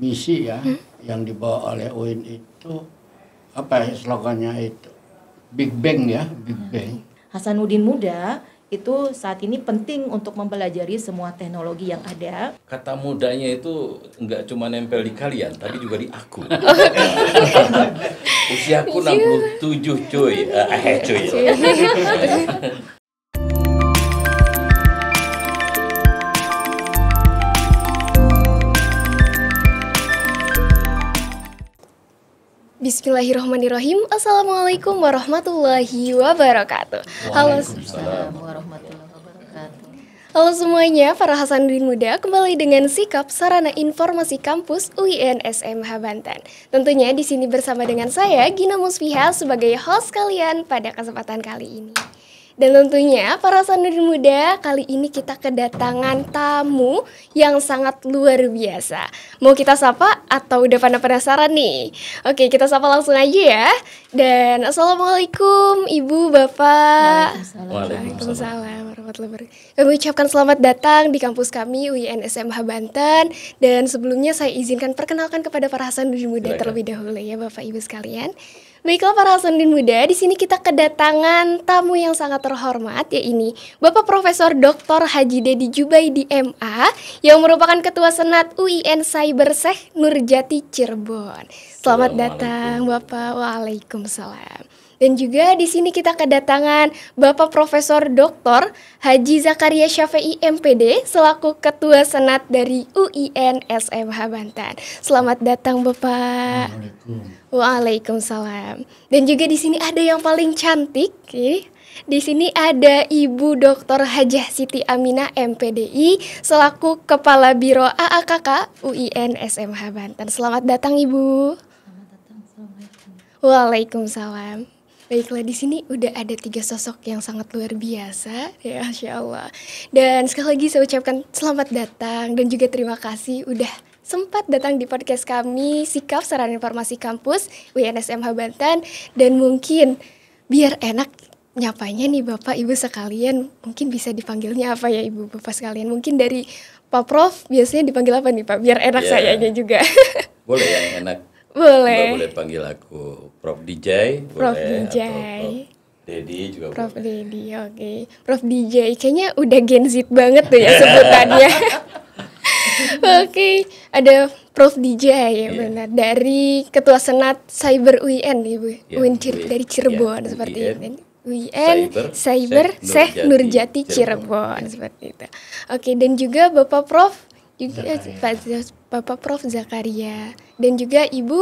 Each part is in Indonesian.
misi ya yang dibawa oleh UIN itu apa ya slogannya itu Big Bang ya, Big Bang. Hasanuddin Muda itu saat ini penting untuk mempelajari semua teknologi yang ada. Kata mudanya itu enggak cuma nempel di kalian, tapi juga di aku. Usiaku 67 cuy. Cuy. Bismillahirrahmanirrahim. Assalamualaikum warahmatullahi wabarakatuh. Waalaikumsalam warahmatullahi wabarakatuh. Halo semuanya, para Hasanuddin Muda kembali dengan Sikap Sarana Informasi Kampus UIN SMH Banten. Tentunya di sini bersama dengan saya Gina Musfiha sebagai host kalian pada kesempatan kali ini. Dan tentunya para Hasanuddin Muda, kali ini kita kedatangan tamu yang sangat luar biasa. Mau kita sapa atau udah pada penasaran nih? Oke, kita sapa langsung aja ya. Dan Assalamualaikum Ibu, Bapak. Waalaikumsalam warahmatullahi wabarakatuh. Kami ucapkan selamat datang di kampus kami UIN SMH Banten. Dan sebelumnya saya izinkan perkenalkan kepada para Hasanuddin Muda terlebih dahulu ya Bapak Ibu sekalian. Baiklah para Hasanuddin Muda, di sini kita kedatangan tamu yang sangat terhormat, yaitu Bapak Profesor Dr. Haji Dedi Jubaidi MA yang merupakan Ketua Senat UIN Cybersech Nurjati Cirebon. Selamat datang Bapak. Waalaikumsalam. Dan juga di sini kita kedatangan Bapak Profesor Dr. Haji Zakaria Syafi'i MPD selaku Ketua Senat dari UIN SMH Banten. Selamat datang Bapak. Waalaikumsalam. Dan juga di sini ada yang paling cantik. Di sini ada Ibu Dr. Hajah Siti Aminah MPDI selaku Kepala Biro AAKK UIN SMH Banten. Selamat datang Ibu. Selamat datang. Assalamualaikum. Waalaikumsalam. Baiklah, di sini udah ada 3 sosok yang sangat luar biasa, ya Masya Allah. Dan sekali lagi saya ucapkan selamat datang dan juga terima kasih udah sempat datang di podcast kami Sikap Sarana Informasi Kampus UIN SMH Banten. Dan mungkin biar enak nyapanya nih Bapak Ibu sekalian, mungkin bisa dipanggilnya apa ya Ibu Bapak sekalian? Mungkin dari Pak Prof biasanya dipanggil apa nih Pak? Biar enak sayanya juga. Boleh yang enak. Boleh. Mbak boleh panggil aku Prof DJ, Prof boleh, DJ. atau Prof Dedi juga Prof boleh. Dedi, oke. Prof DJ, kayaknya udah Gen Z banget tuh ya sebutannya. Oke, ada Prof DJ ya benar. Dari Ketua Senat Cyber UIN Ibu. UIN dari Cirebon seperti itu. UIN Cybersech Nurjati Cirebon seperti itu. Oke, dan juga Bapak Prof juga Bapak Prof Zakaria dan juga Ibu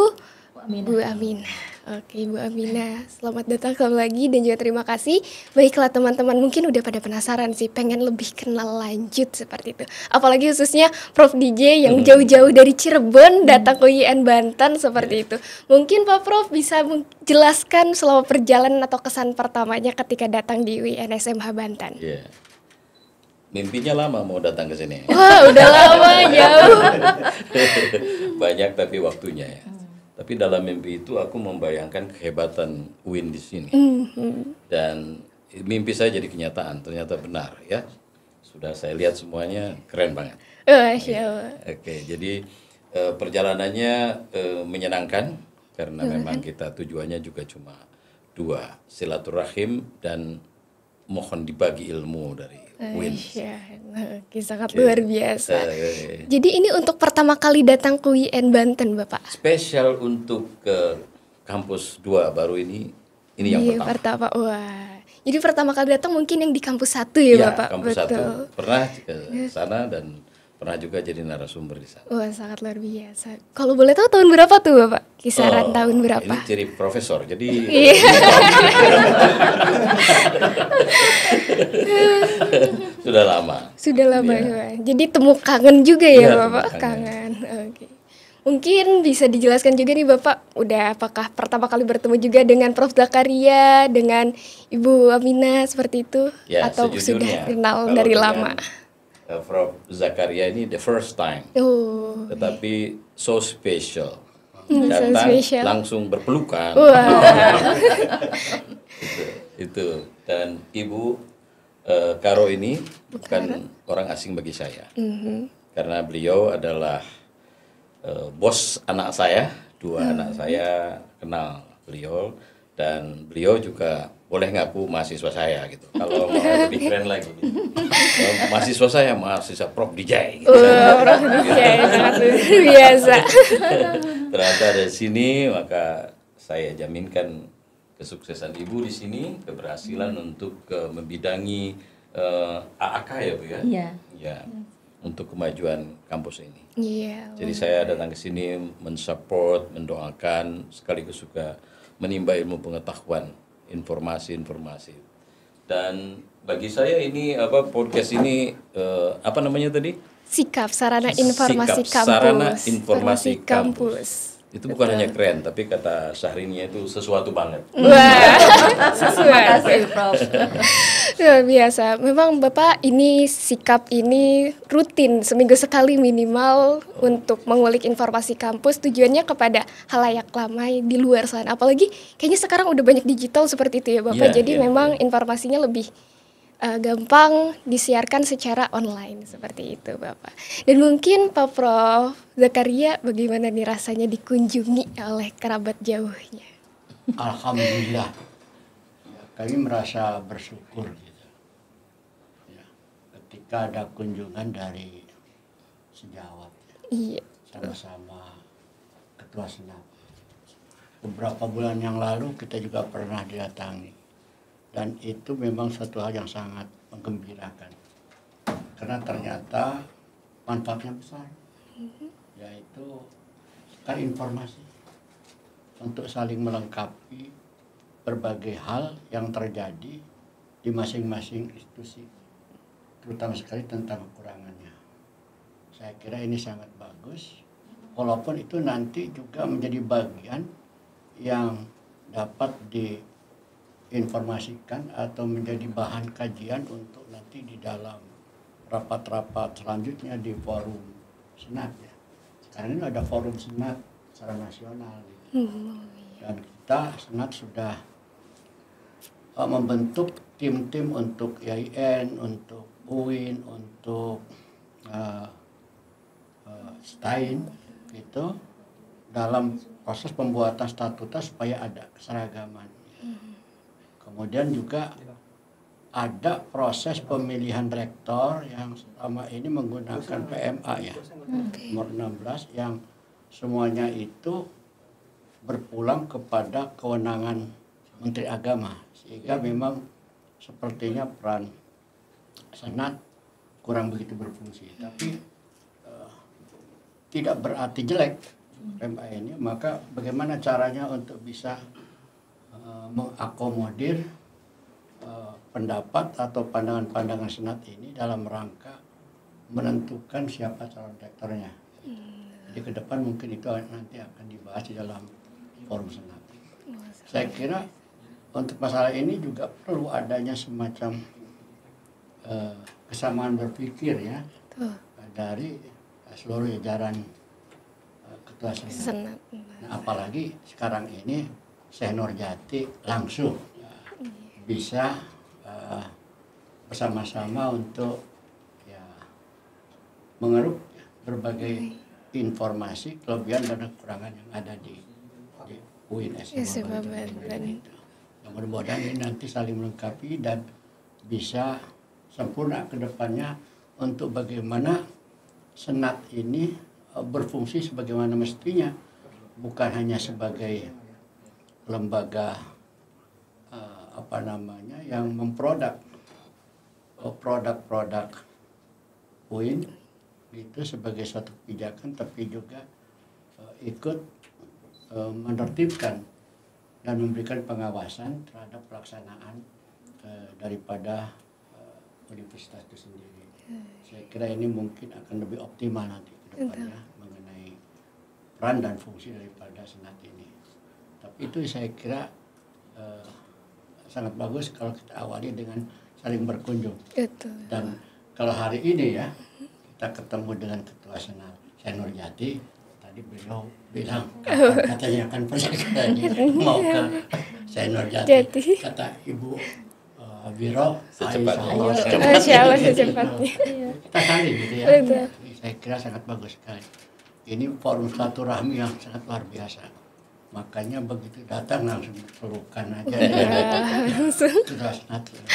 Bu Aminah. Oke, Bu Aminah, selamat datang kembali lagi dan juga terima kasih. Baiklah teman-teman, mungkin udah pada penasaran sih, pengen lebih kenal lanjut seperti itu. Apalagi khususnya Prof DJ yang jauh-jauh dari Cirebon datang ke UIN Banten seperti itu. Mungkin Pak Prof bisa menjelaskan selama perjalanan atau kesan pertamanya ketika datang di UIN SMH Banten. Iya. Mimpinya lama mau datang ke sini. Wah, udah lama jauh. Banyak tapi waktunya ya. Tapi dalam mimpi itu aku membayangkan kehebatan UIN di sini. Dan mimpi saya jadi kenyataan, ternyata benar ya. Sudah saya lihat semuanya keren banget. Masya Allah. Oke, jadi perjalanannya menyenangkan karena memang kita tujuannya juga cuma 2, silaturahim dan mohon dibagi ilmu dari UIN. Oke, sangat luar biasa. Jadi ini untuk pertama kali datang ke UIN Banten, Bapak? Spesial untuk ke kampus 2 baru ini yang pertama. Wah. Jadi pertama kali datang mungkin yang di kampus 1 ya, Bapak? Kampus Betul. 1. Pernah ke sana dan pernah juga jadi narasumber di sana. Wah, sangat luar biasa. Kalau boleh tahu tahun berapa tuh, Bapak? Kisaran tahun berapa? Ini ciri profesor, jadi sudah lama. Sudah lama ya. Jadi temu kangen juga ya, Bapak? Kangen. Oke. Mungkin bisa dijelaskan juga nih Bapak, udah apakah pertama kali bertemu juga dengan Prof Zakaria, dengan Ibu Aminah seperti itu? Ya, atau sudah kenal dari lama? Prof Zakaria ini the first time, tetapi so special. Datang langsung berpelukan. Itu. Dan Ibu Karo ini bukan orang asing bagi saya, karena beliau adalah bos anak saya, dua anak saya kenal beliau, dan beliau juga boleh ngaku mahasiswa saya gitu. Kalau mau lebih keren lagi, mahasiswa saya mahasiswa Prof Dijay. Gitu. Prof Dijay sangat luar biasa. Ternyata dari sini, maka saya jaminkan kesuksesan ibu di sini, keberhasilan untuk membidangi AAK ya Bu ya. Iya. Ya, untuk kemajuan kampus ini. Iya. Jadi saya datang ke sini mensupport, mendoakan, sekaligus juga menimba ilmu pengetahuan, informasi-informasi. Dan bagi saya ini podcast ini apa namanya tadi? Sikap Sarana Informasi Sikap Kampus. Sarana Informasi Kampus. Itu bukan hanya keren, tapi kata Syahrini itu sesuatu banget. Wah, Terima kasih, Prof. luar biasa. Memang Bapak ini sikap ini rutin seminggu sekali minimal untuk mengulik informasi kampus, tujuannya kepada halayak ramai di luar sana. Apalagi kayaknya sekarang udah banyak digital seperti itu ya Bapak. Iya, Jadi iya, memang iya. informasinya lebih gampang disiarkan secara online seperti itu Bapak. Dan mungkin Pak Prof Zakaria, bagaimana nih rasanya dikunjungi oleh kerabat jauhnya? Alhamdulillah, ya, kami merasa bersyukur gitu. Ya, ketika ada kunjungan dari sejawat, ya, Iya. sama-sama ketua senat. Beberapa bulan yang lalu kita juga pernah didatangi, dan itu memang suatu hal yang sangat menggembirakan karena ternyata manfaatnya besar, yaitu tukar informasi untuk saling melengkapi berbagai hal yang terjadi di masing-masing institusi, terutama sekali tentang kekurangannya. Saya kira ini sangat bagus, walaupun itu nanti juga menjadi bagian yang dapat diinformasikan atau menjadi bahan kajian untuk nanti di dalam rapat-rapat selanjutnya di forum senat ya. Sekarang ini ada forum senat secara nasional gitu. Dan kita senat sudah membentuk tim-tim untuk IAIN, untuk UIN, untuk STAIN gitu, dalam proses pembuatan statuta supaya ada keseragaman. Kemudian juga ada proses pemilihan rektor yang selama ini menggunakan PMA ya, nomor 16, yang semuanya itu berpulang kepada kewenangan Menteri Agama, sehingga memang sepertinya peran Senat kurang begitu berfungsi. Tapi tidak berarti jelek PMA ini, maka bagaimana caranya untuk bisa mengakomodir pendapat atau pandangan-pandangan Senat ini dalam rangka menentukan siapa calon rektornya. Jadi ke depan mungkin itu nanti akan dibahas di dalam forum Senat. Saya kira untuk masalah ini juga perlu adanya semacam kesamaan berpikir ya dari seluruh jajaran ketua Senat. Nah, apalagi sekarang ini Seh-Nur Jati langsung bisa bersama-sama untuk ya mengeruk berbagai informasi kelebihan dan kekurangan yang ada di UIN SM Banten. Mudah-mudahan ini nanti saling melengkapi dan bisa sempurna ke depannya untuk bagaimana Senat ini berfungsi sebagaimana mestinya, bukan hanya sebagai lembaga yang memproduk produk-produk UIN itu sebagai suatu kebijakan, tapi juga ikut menertibkan dan memberikan pengawasan terhadap pelaksanaan daripada universitas itu sendiri. Saya kira ini mungkin akan lebih optimal nanti ke depannya mengenai peran dan fungsi daripada Senat ini. Tapi itu saya kira sangat bagus kalau kita awali dengan saling berkunjung. Dan kalau hari ini ya kita ketemu dengan Ketua Senat Seh-Nur Jati, tadi beliau bilang katanya akan pergi mau ke Seh-Nur Jati. Kata Ibu Biro, Insya Allah secepatnya. kita saling gitu ya. Saya kira sangat bagus sekali. ini forum silaturahmi yang sangat luar biasa. Makanya begitu datang langsung pelukan aja. Sudah natural.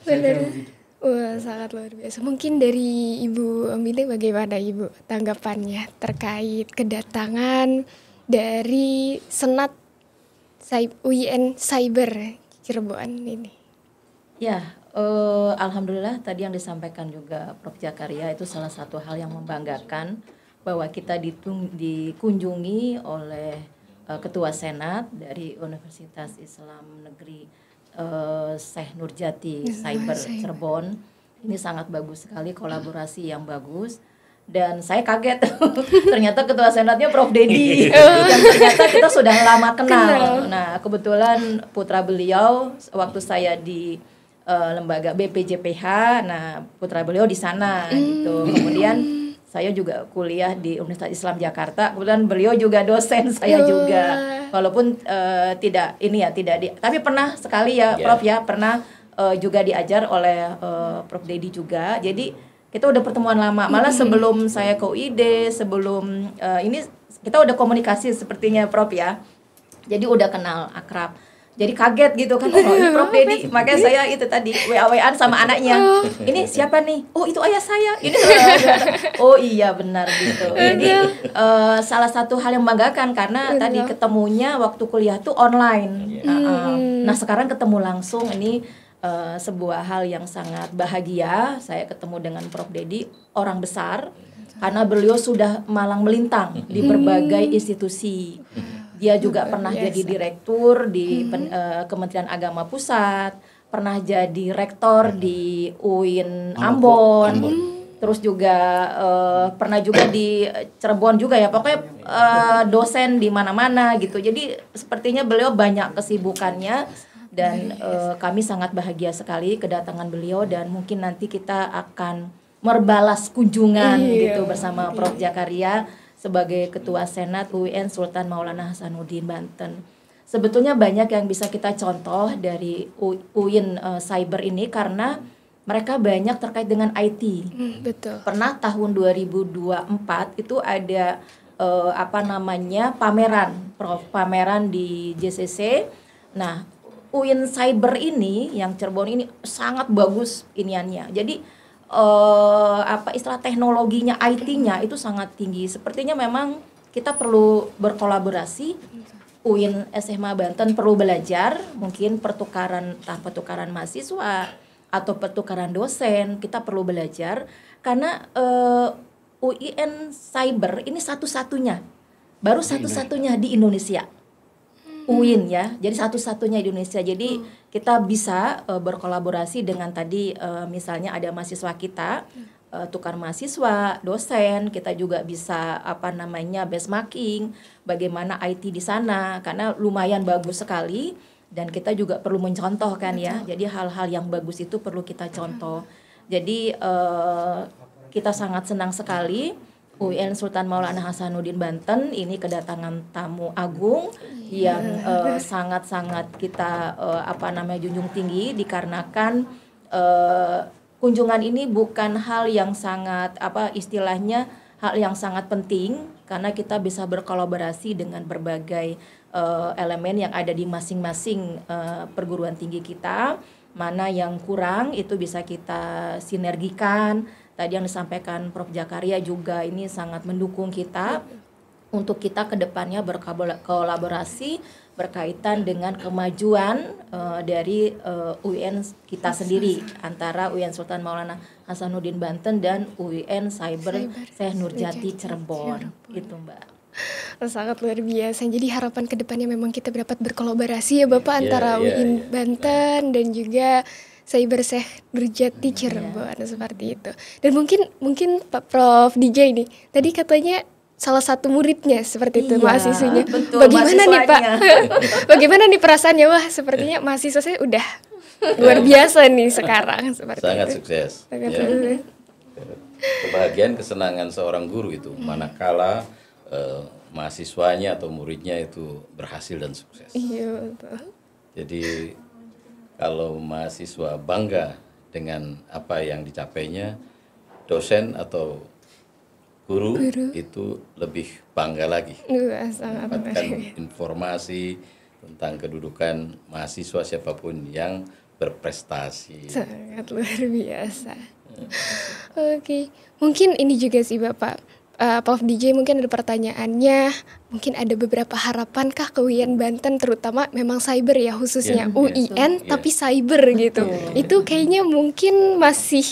Saya kira begitu. Wah, sangat luar biasa. Mungkin dari Ibu Omile bagaimana Ibu tanggapannya terkait kedatangan dari Senat UIN Cyber Cirebon ini? Ya, alhamdulillah tadi yang disampaikan juga Prof. Jakaria itu salah satu hal yang membanggakan bahwa kita dikunjungi oleh Ketua Senat dari Universitas Islam Negeri Syekh Nurjati Cyber Cirebon. Ini sangat bagus sekali, kolaborasi yang bagus. Dan saya kaget ternyata ketua senatnya Prof. Dedi yang ternyata kita sudah lama kenal. Nah, kebetulan putra beliau waktu saya di lembaga BPJPH, nah putra beliau di sana gitu. Kemudian saya juga kuliah di Universitas Islam Jakarta. Kebetulan beliau juga dosen saya juga. Walaupun tidak tapi pernah sekali ya Prof ya, pernah juga diajar oleh Prof. Dedi juga. Jadi kita udah pertemuan lama, malah sebelum saya ke UID, sebelum ini kita udah komunikasi sepertinya Prof ya. Jadi udah kenal, akrab. Jadi kaget gitu kan, oh ini Prof. Dedi. Makanya saya itu tadi WA-WAan sama anaknya. Ini siapa nih? Oh itu ayah saya. Ini oh iya benar gitu. Jadi salah satu hal yang membanggakan karena tadi ketemunya waktu kuliah tuh online. Nah sekarang ketemu langsung ini sebuah hal yang sangat bahagia. Saya ketemu dengan Prof. Dedi, orang besar, karena beliau sudah malang melintang di berbagai institusi. Dia juga pernah jadi direktur di Kementerian Agama Pusat, pernah jadi rektor di UIN Ambon, terus juga pernah juga di Cirebon juga ya, pokoknya dosen di mana-mana gitu. Jadi sepertinya beliau banyak kesibukannya. Dan kami sangat bahagia sekali kedatangan beliau, dan mungkin nanti kita akan merbalas kunjungan gitu bersama Prof. Jakaria sebagai Ketua Senat UIN Sultan Maulana Hasanuddin Banten. Sebetulnya banyak yang bisa kita contoh dari UIN Cyber ini karena mereka banyak terkait dengan IT. Betul. Pernah tahun 2024 itu ada pameran di JCC. Nah, UIN Cyber ini yang Cirebon ini sangat bagus iniannya. Jadi istilah teknologinya, IT-nya itu sangat tinggi. Sepertinya memang kita perlu berkolaborasi. UIN SMA Banten perlu belajar, mungkin pertukaran mahasiswa atau pertukaran dosen, kita perlu belajar karena UIN Cyber ini satu-satunya, baru satu-satunya di Indonesia. UIN ya, jadi satu-satunya di Indonesia. Jadi kita bisa berkolaborasi dengan tadi misalnya ada mahasiswa kita, tukar mahasiswa, dosen, kita juga bisa benchmarking bagaimana IT di sana karena lumayan bagus sekali dan kita juga perlu mencontohkan ya. Jadi hal-hal yang bagus itu perlu kita contoh. Jadi kita sangat senang sekali UIN Sultan Maulana Hasanuddin Banten ini kedatangan tamu agung yang sangat-sangat kita junjung tinggi dikarenakan kunjungan ini bukan hal yang sangat hal yang sangat penting karena kita bisa berkolaborasi dengan berbagai elemen yang ada di masing-masing perguruan tinggi kita. Mana yang kurang itu bisa kita sinergikan. Tadi yang disampaikan Prof. Jakaria juga ini sangat mendukung kita untuk kita ke depannya berkolaborasi berkaitan dengan kemajuan dari UIN kita sendiri antara UIN Sultan Maulana Hasanuddin Banten dan UIN Cyber Syekh Nurjati Cirebon. Gitu Mbak. Sangat luar biasa. Jadi harapan ke depannya memang kita dapat berkolaborasi ya Bapak antara UIN Banten dan juga Cyber Syekh Nurjati Cirebon seperti itu. Dan mungkin Pak Prof. DJ nih tadi katanya salah satu muridnya seperti itu mahasiswanya. Betul, bagaimana nih Pak? Bagaimana nih perasaannya? Wah sepertinya mahasiswa saya udah luar biasa nih sekarang seperti sangat itu. Sukses. Sangat ya. sukses. Kebahagiaan kesenangan seorang guru itu manakala mahasiswanya atau muridnya itu berhasil dan sukses. Iya betul. Jadi kalau mahasiswa bangga dengan apa yang dicapainya, dosen atau guru itu lebih bangga lagi Sangat mendapatkan menarik. informasi tentang kedudukan mahasiswa siapapun yang berprestasi. Sangat luar biasa. Oke, mungkin ini juga sih Bapak, Prof. DJ mungkin ada pertanyaannya, mungkin ada beberapa harapan kah ke UIN Banten, terutama memang cyber ya khususnya Iya, UIN iya. tapi cyber gitu. Itu kayaknya mungkin masih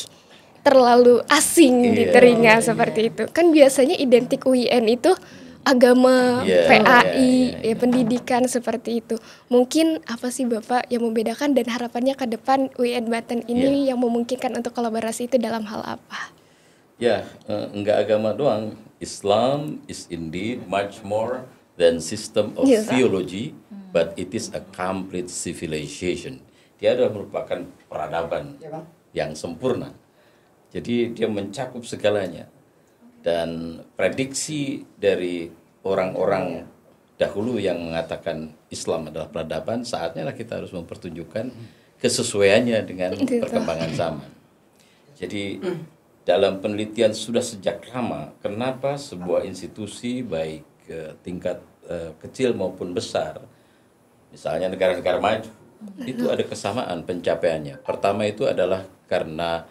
terlalu asing di Iya, telinga iya, seperti itu. Kan biasanya identik UIN itu agama, Iya, PAI, iya. ya pendidikan seperti itu. Mungkin apa sih Bapak yang membedakan dan harapannya ke depan UIN Banten ini yang memungkinkan untuk kolaborasi itu dalam hal apa? Ya, enggak agama doang. Islam is indeed much more than system of Yes, theology, but it is a complete civilization. Dia adalah merupakan peradaban yang sempurna. Jadi dia mencakup segalanya. Dan prediksi dari orang-orang dahulu yang mengatakan Islam adalah peradaban, saatnya lah kita harus mempertunjukkan kesesuaiannya dengan perkembangan zaman. Jadi dalam penelitian sudah sejak lama, kenapa sebuah institusi baik tingkat kecil maupun besar, misalnya negara-negara maju, itu ada kesamaan pencapaiannya. Pertama itu adalah karena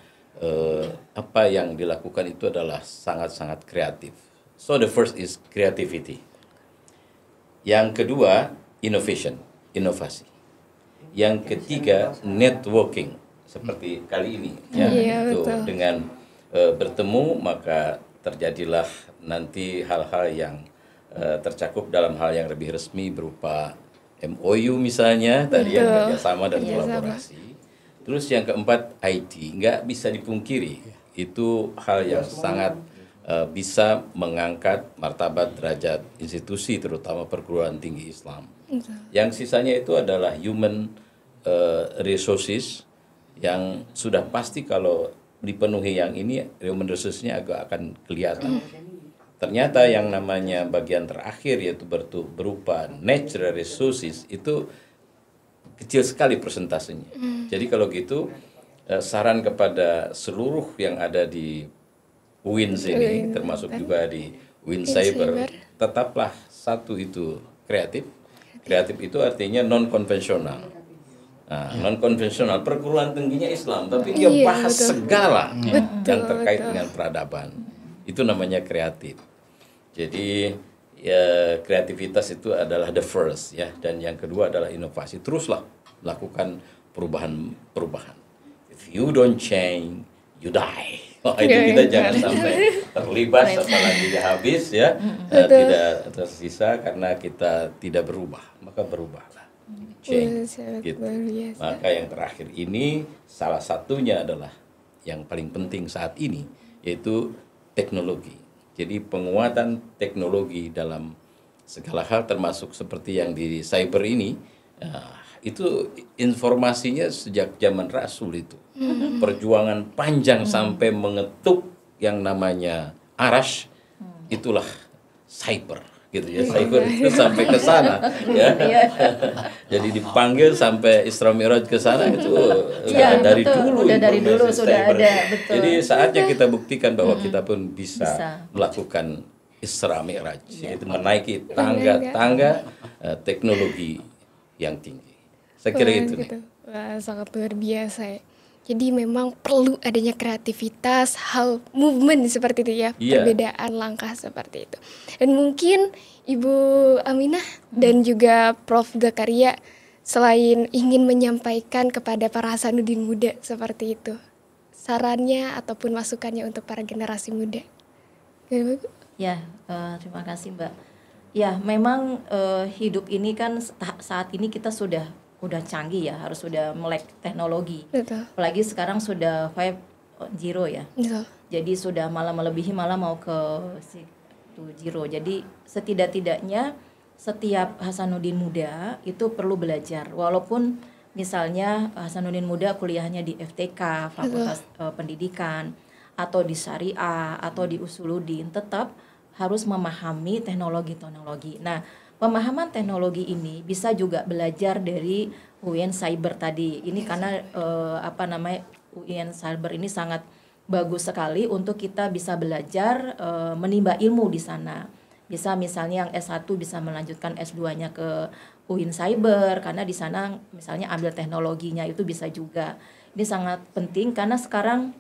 apa yang dilakukan itu adalah sangat-sangat kreatif. So the first is creativity. Yang kedua, innovation, inovasi. Yang ketiga, networking, seperti kali ini. Iya, Itu betul. dengan bertemu maka terjadilah nanti hal-hal yang tercakup dalam hal yang lebih resmi berupa MOU misalnya, tadi yang kerjasama dan kolaborasi. Terus yang keempat, IT, nggak bisa dipungkiri, itu hal yang sangat bisa mengangkat martabat derajat institusi, terutama perguruan tinggi Islam. Yang sisanya itu adalah human resources, yang sudah pasti kalau dipenuhi yang ini, human resources-nya agak akan kelihatan. Ternyata yang namanya bagian terakhir, yaitu berupa natural resources, itu kecil sekali persentasenya. Jadi kalau gitu, saran kepada seluruh yang ada di UIN sini, termasuk juga di UIN Cyber, tetaplah satu itu kreatif. Kreatif itu artinya non-konvensional. Nah, non-konvensional, perguruan tingginya Islam, tapi dia bahas segala yang terkait dengan peradaban. Itu namanya kreatif. Jadi ya, kreativitas itu adalah the first ya, dan yang kedua adalah inovasi. Teruslah lakukan perubahan. If you don't change, you die. Itu kita jangan sampai terlibat, apalagi habis ya, tidak tersisa karena kita tidak berubah, maka berubahlah. Change, gitu. Maka yang terakhir ini salah satunya adalah yang paling penting saat ini, yaitu teknologi. Jadi penguatan teknologi dalam segala hal, termasuk seperti yang di cyber ini, itu informasinya sejak zaman Rasul itu. Perjuangan panjang sampai mengetuk yang namanya Arash, itulah cyber gitu ya. Cyber itu sampai ke sana ya. Jadi dipanggil sampai Isra Mi'raj ke sana itu dari dulu. Udah dari dulu informasi sudah cyber. ada, betul. Jadi saatnya kita buktikan bahwa kita pun bisa melakukan Isra Mi'raj, yaitu menaiki tangga-tangga teknologi yang tinggi. Saya kira itu nih. Wah, sangat luar biasa ya. Jadi memang perlu adanya kreativitas, hal movement seperti itu ya, perbedaan langkah seperti itu. Dan mungkin Ibu Aminah dan juga Prof. Zakaria selain ingin menyampaikan kepada para Hasanuddin muda seperti itu, sarannya ataupun masukannya untuk para generasi muda. Ya, terima kasih Mbak. Ya, memang hidup ini kan saat ini kita sudah canggih ya, harus sudah melek teknologi. Betul. Apalagi sekarang sudah 5.0 ya. Betul. Jadi sudah malah melebihi, malah mau ke 2.0. Jadi setidak-tidaknya setiap Hasanuddin muda itu perlu belajar. Walaupun misalnya Hasanuddin muda kuliahnya di FTK, Fakultas Pendidikan, atau di Syariah, atau di Usuluddin, tetap harus memahami teknologi-teknologi. Nah, pemahaman teknologi ini bisa juga belajar dari UIN Cyber tadi. Ini karena UIN Cyber ini sangat bagus sekali untuk kita bisa belajar menimba ilmu di sana. Bisa misalnya yang S1 bisa melanjutkan S2-nya ke UIN Cyber karena di sana misalnya ambil teknologinya itu bisa juga. Ini sangat penting karena sekarang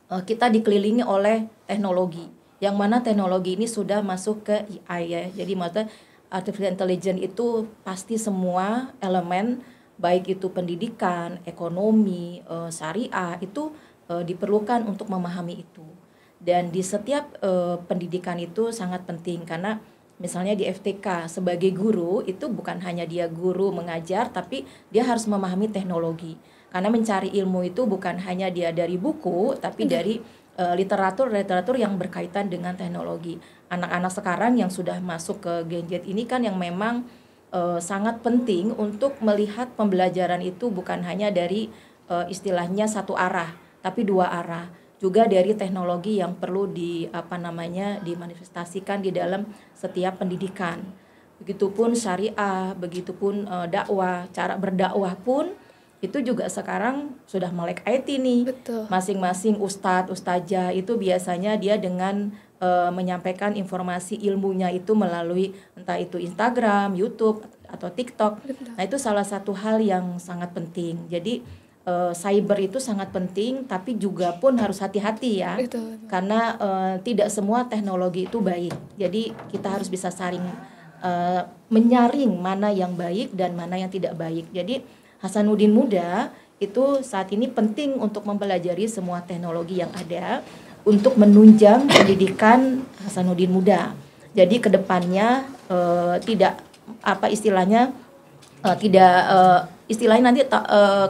kita dikelilingi oleh teknologi. Yang mana teknologi ini sudah masuk ke AI ya. Jadi maksudnya artificial intelligence itu pasti semua elemen baik itu pendidikan, ekonomi, syariah itu diperlukan untuk memahami itu. Dan di setiap pendidikan itu sangat penting karena misalnya di FTK sebagai guru itu bukan hanya dia guru mengajar tapi dia harus memahami teknologi. Karena mencari ilmu itu bukan hanya dia dari buku tapi dari literatur yang berkaitan dengan teknologi. Anak-anak sekarang yang sudah masuk ke gadget ini kan yang memang sangat penting untuk melihat pembelajaran itu bukan hanya dari istilahnya satu arah tapi dua arah. Juga dari teknologi yang perlu dimanifestasikan di dalam setiap pendidikan. Begitupun syariah, begitupun dakwah, cara berdakwah pun itu juga sekarang sudah melek IT nih. Betul. Masing-masing ustadz, ustazah itu biasanya dia dengan menyampaikan informasi ilmunya itu melalui entah itu Instagram, YouTube atau TikTok. Betul. Nah, itu salah satu hal yang sangat penting. Jadi cyber itu sangat penting, tapi juga pun harus hati-hati ya, karena tidak semua teknologi itu baik. Jadi kita harus bisa saling menyaring mana yang baik dan mana yang tidak baik. Jadi Hasanuddin Muda itu saat ini penting untuk mempelajari semua teknologi yang ada untuk menunjang pendidikan Hasanuddin Muda. Jadi kedepannya tidak istilahnya nanti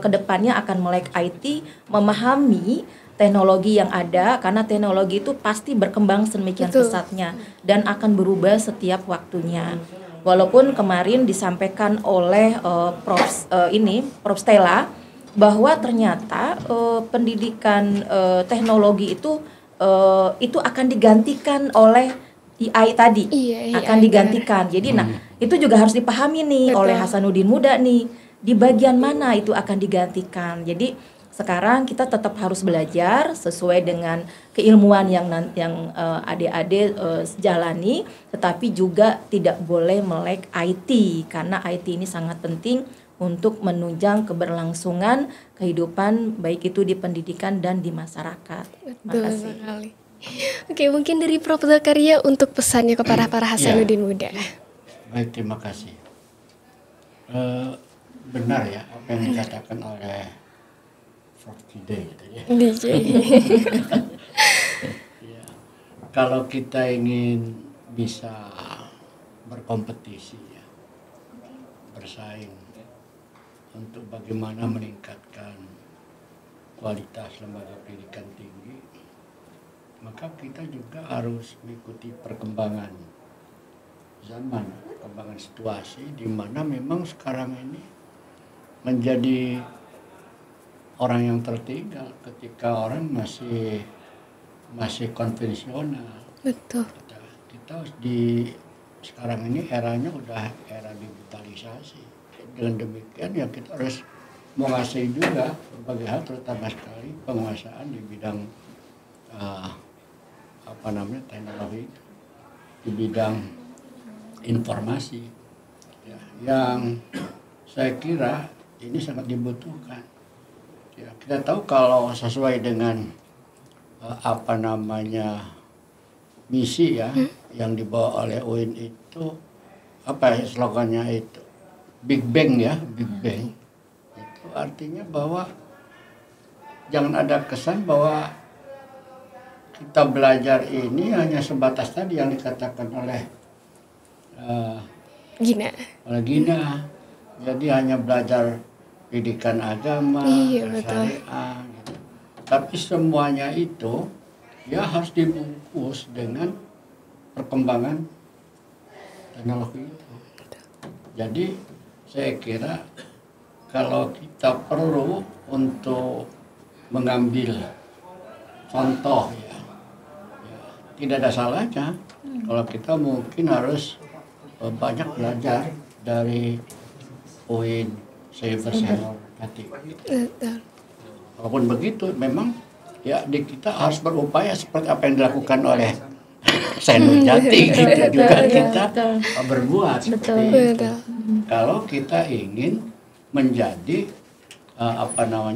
kedepannya akan melek IT, memahami teknologi yang ada karena teknologi itu pasti berkembang sedemikian pesatnya dan akan berubah setiap waktunya. Walaupun kemarin disampaikan oleh Prof Stella bahwa ternyata pendidikan teknologi itu akan digantikan oleh AI tadi, akan digantikan. Jadi itu juga harus dipahami nih oleh Hasanuddin Muda nih, di bagian mana itu akan digantikan. Jadi sekarang kita tetap harus belajar sesuai dengan keilmuan yang adik-adik jalani, tetapi juga tidak boleh melek IT karena IT ini sangat penting untuk menunjang keberlangsungan kehidupan baik itu di pendidikan dan di masyarakat. Makasih. Oke, mungkin dari Prof Zakaria untuk pesannya kepada para Hasanuddin Muda. Baik, terima kasih. Benar ya apa yang dikatakan oleh Prof Kide gitu ya. DJ. Ya, kalau kita ingin bisa berkompetisi ya, bersaing untuk bagaimana meningkatkan kualitas lembaga pendidikan tinggi, maka kita juga harus mengikuti perkembangan zaman, perkembangan situasi di mana memang sekarang ini menjadi orang yang tertinggal ketika orang masih konvensional. Betul. Kita sekarang ini eranya udah era digitalisasi. Dengan demikian ya kita harus menguasai juga berbagai hal, terutama sekali penguasaan di bidang teknologi, di bidang informasi ya, yang saya kira ini sangat dibutuhkan ya. Kita tahu kalau sesuai dengan misi ya yang dibawa oleh UIN itu slogannya itu Big Bang ya, Big Bang itu artinya bahwa jangan ada kesan bahwa kita belajar ini hanya sebatas tadi yang dikatakan oleh Gina. Jadi hanya belajar pendidikan agama, syariah, gitu. Tapi semuanya itu ya harus dibungkus dengan perkembangan teknologi itu. Jadi saya kira kalau kita perlu untuk mengambil contoh ya tidak ada salahnya kalau kita mungkin harus banyak belajar dari UIN Cyber Senior Batik. Walaupun begitu memang ya kita harus berupaya seperti apa yang dilakukan oleh Senur Jati gitu juga kita berbuat seperti itu. Kalau kita ingin menjadi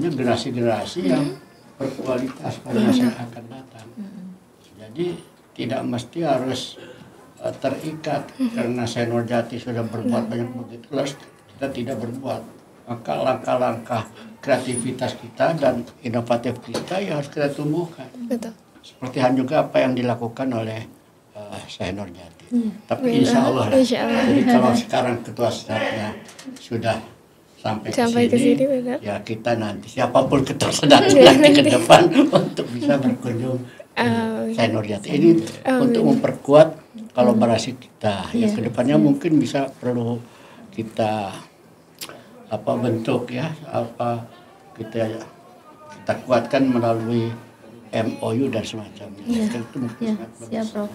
generasi-generasi yang berkualitas pada masa yang akan datang. Jadi tidak mesti harus terikat karena Senur Jati sudah berbuat banyak begitu, terus kita tidak berbuat. Maka langkah-langkah kreativitas kita dan inovatif kita yang harus kita tumbuhkan. Betul. Seperti juga apa yang dilakukan oleh Senur Jati. Tapi insya Allah lah. Jadi kalau sekarang ketua senatnya sudah sampai ke sini, ya kita nanti siapapun ketua senat nanti ke depan untuk bisa berkunjung Senur Jati. Ini untuk memperkuat kolaborasi kita. Ya kedepannya mungkin bisa perlu kita bentuk ya kita kuatkan melalui MOU dan semacamnya. Itu mungkin siap Prof.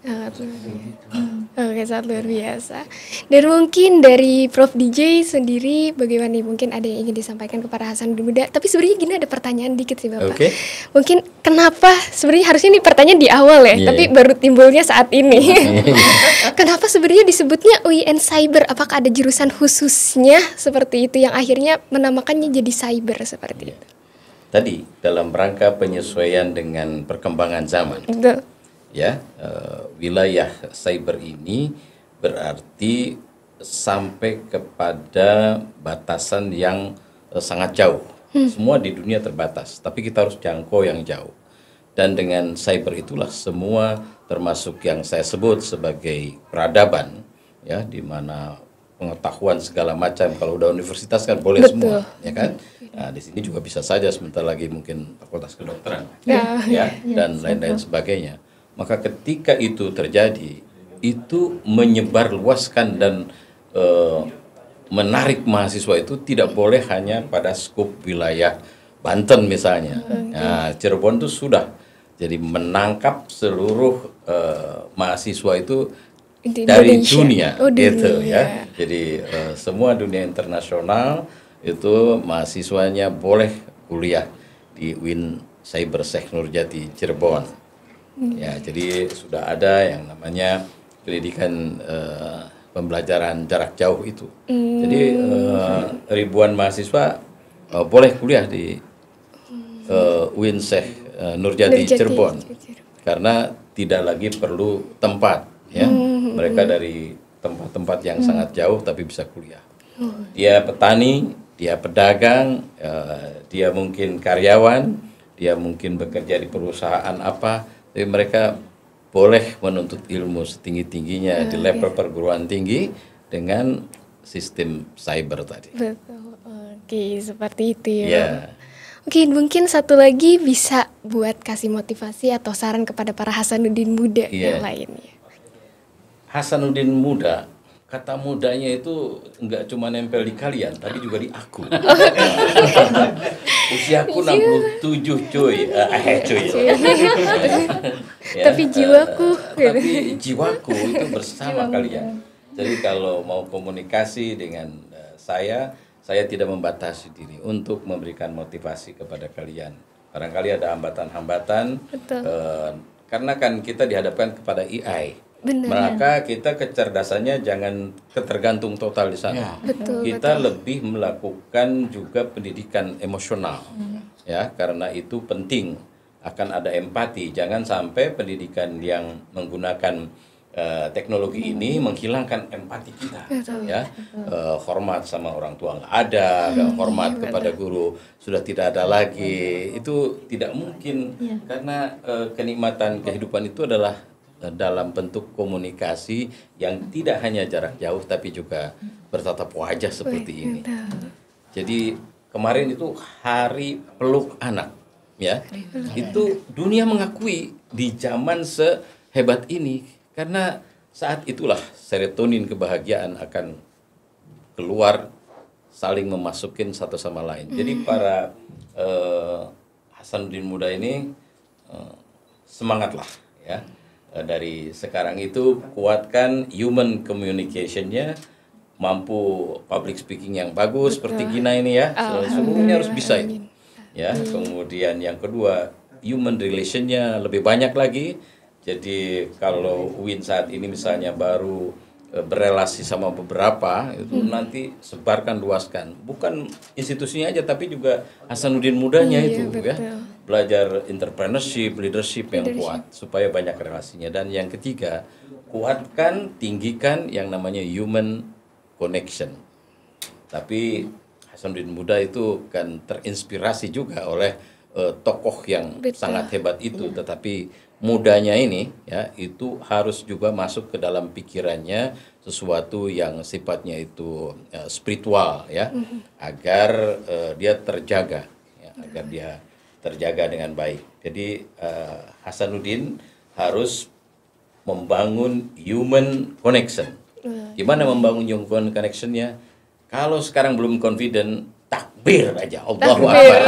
Oke, sangat luar biasa. Dan mungkin dari Prof DJ sendiri bagaimana nih? Mungkin ada yang ingin disampaikan kepada Hasanuddin Muda. Tapi sebenarnya gini, ada pertanyaan dikit sih Bapak. Okay. Mungkin kenapa sebenarnya harusnya ini pertanyaan di awal ya, tapi baru timbulnya saat ini. Kenapa sebenarnya disebutnya UIN Cyber? Apakah ada jurusan khususnya seperti itu yang akhirnya menamakannya jadi cyber seperti itu? Tadi dalam rangka penyesuaian dengan perkembangan zaman. Betul. Ya, wilayah cyber ini berarti sampai kepada batasan yang sangat jauh. Semua di dunia terbatas, tapi kita harus jangkau yang jauh. Dan dengan cyber itulah semua termasuk yang saya sebut sebagai peradaban, ya, di mana pengetahuan segala macam. Kalau udah universitas kan boleh semua, ya kan? Nah, di sini juga bisa saja sebentar lagi mungkin fakultas kedokteran, ya, dan lain-lain sebagainya. Maka ketika itu terjadi, itu menyebarluaskan dan menarik mahasiswa itu tidak boleh hanya pada skup wilayah Banten misalnya. Nah, Cirebon itu sudah jadi menangkap seluruh mahasiswa itu dari dunia, gitu ya. Jadi semua dunia internasional itu mahasiswanya boleh kuliah di UIN Cyber Senur Jati Cirebon. Ya, jadi sudah ada yang namanya pendidikan pembelajaran jarak jauh itu. Jadi ribuan mahasiswa boleh kuliah di UIN Nur Jati Cirebon karena tidak lagi perlu tempat, ya. Mereka dari tempat-tempat yang sangat jauh tapi bisa kuliah. Dia petani, dia pedagang, dia mungkin karyawan, dia mungkin bekerja di perusahaan apa. Jadi mereka boleh menuntut ilmu setinggi-tingginya di level perguruan tinggi dengan sistem cyber tadi. Betul. Oke, seperti itu ya. Ya. Oke, mungkin satu lagi bisa buat kasih motivasi atau saran kepada para Hasanuddin Muda yang lainnya. Hasanuddin Muda, kata mudanya itu enggak cuma nempel di kalian, tapi juga di aku. Usiaku 67 cuy. Ya, tapi jiwaku. Tapi jiwaku itu bersama kalian. Jadi kalau mau komunikasi dengan saya tidak membatasi diri untuk memberikan motivasi kepada kalian. Barangkali ada hambatan-hambatan, karena kan kita dihadapkan kepada AI. Benar. Maka kita kecerdasannya jangan ketergantung total di sana. Kita lebih melakukan juga pendidikan emosional, ya, karena itu penting. Akan ada empati. Jangan sampai pendidikan yang menggunakan teknologi ini menghilangkan empati kita, ya. Hormat sama orang tua nggak ada, hormat kepada guru sudah tidak ada lagi. Itu tidak mungkin karena kenikmatan kehidupan itu adalah dalam bentuk komunikasi yang tidak hanya jarak jauh tapi juga bertatap wajah seperti ini. Jadi kemarin itu Hari Peluk Anak, ya. Itu dunia mengakui di zaman sehebat ini karena saat itulah serotonin kebahagiaan akan keluar saling memasukin satu sama lain. Jadi para Hasanuddin Muda ini semangatlah, ya. Dari sekarang itu kuatkan human communication-nya, mampu public speaking yang bagus seperti Gina ini, ya. Seluruhnya harus bisa itu. Ya, kemudian yang kedua human relationnya lebih banyak lagi. Jadi kalau Win saat ini misalnya baru berelasi sama beberapa, itu nanti sebarkan, luaskan. Bukan institusinya aja, tapi juga Hasanuddin mudanya itu ya. Belajar entrepreneurship, leadership yang kuat supaya banyak relasinya. Dan yang ketiga, kuatkan, tinggikan yang namanya human connection. Tapi Hasanuddin Muda itu kan terinspirasi juga oleh tokoh yang sangat hebat itu, tetapi mudanya ini ya itu harus juga masuk ke dalam pikirannya sesuatu yang sifatnya itu spiritual ya, agar dia terjaga ya, agar dia terjaga dengan baik. Jadi Hasanuddin harus membangun human connection. Gimana membangun human connectionnya? Kalau sekarang belum confident, takbir aja, Allahu Akbar.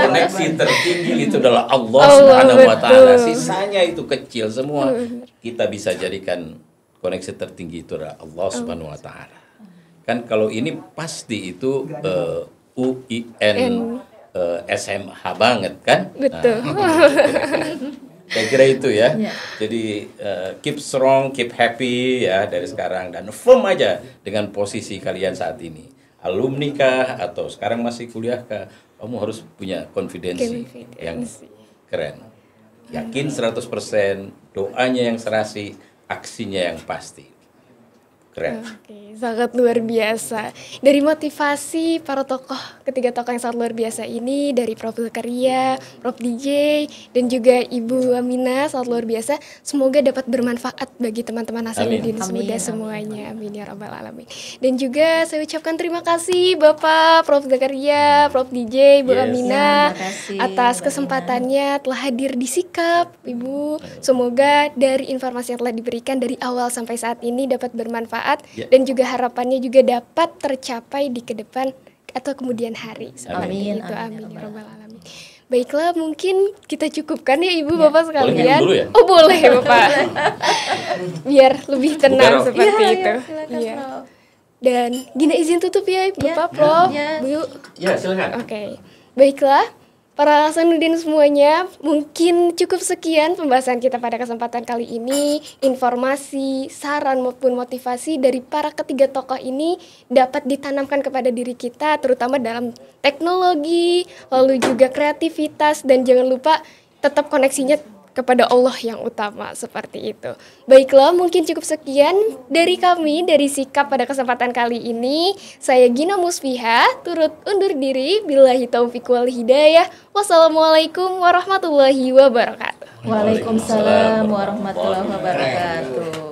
Koneksi tertinggi itu adalah Allah Subhanahu wa taala. Sisanya itu kecil semua. Kita bisa jadikan koneksi tertinggi itu adalah Allah Subhanahu wa taala. Kan kalau ini pasti itu UIN SMH banget kan? Betul. Saya kira itu ya. Jadi keep strong, keep happy ya dari sekarang, dan firm aja dengan posisi kalian saat ini. Alumni kah atau sekarang masih kuliah kah, kamu harus punya confidence yang keren. Yakin 100%, doanya yang serasi, aksinya yang pasti. Keren. Oke, sangat luar biasa. Dari motivasi para tokoh, ketiga tokoh yang sangat luar biasa ini, dari Prof. Zakaria, Prof. DJ, dan juga Ibu Aminah, sangat luar biasa. Semoga dapat bermanfaat bagi teman-teman Hasanuddin Muda semuanya. Amin ya rabbal alamin. Dan juga saya ucapkan terima kasih Bapak Prof. Zakaria, Prof. DJ, Ibu Aminah atas kesempatannya telah hadir di Sikap, Ibu. Semoga dari informasi yang telah diberikan dari awal sampai saat ini dapat bermanfaat. Dan juga harapannya juga dapat tercapai di ke depan atau kemudian hari. Amin. Itu amin ya rabbal alamin. Baiklah, mungkin kita cukupkan ya Ibu Bapak sekalian. Boleh ya? Oh boleh Bapak. Biar lebih tenang seperti itu. Iya. Dan Gina izin tutup ya Bapak, Prof. Bu. Ya, silakan. Oke. Baiklah. Para Hasanuddin semuanya, mungkin cukup sekian pembahasan kita pada kesempatan kali ini. Informasi, saran maupun motivasi dari para ketiga tokoh ini dapat ditanamkan kepada diri kita, terutama dalam teknologi, lalu juga kreativitas, dan jangan lupa tetap koneksinya kepada Allah yang utama, seperti itu. Baiklah, mungkin cukup sekian dari kami, dari Sikap pada kesempatan kali ini. Saya Gina Musfiha, turut undur diri. Billahi taufiq wal hidayah. Wassalamualaikum warahmatullahi wabarakatuh. Waalaikumsalam warahmatullahi wabarakatuh.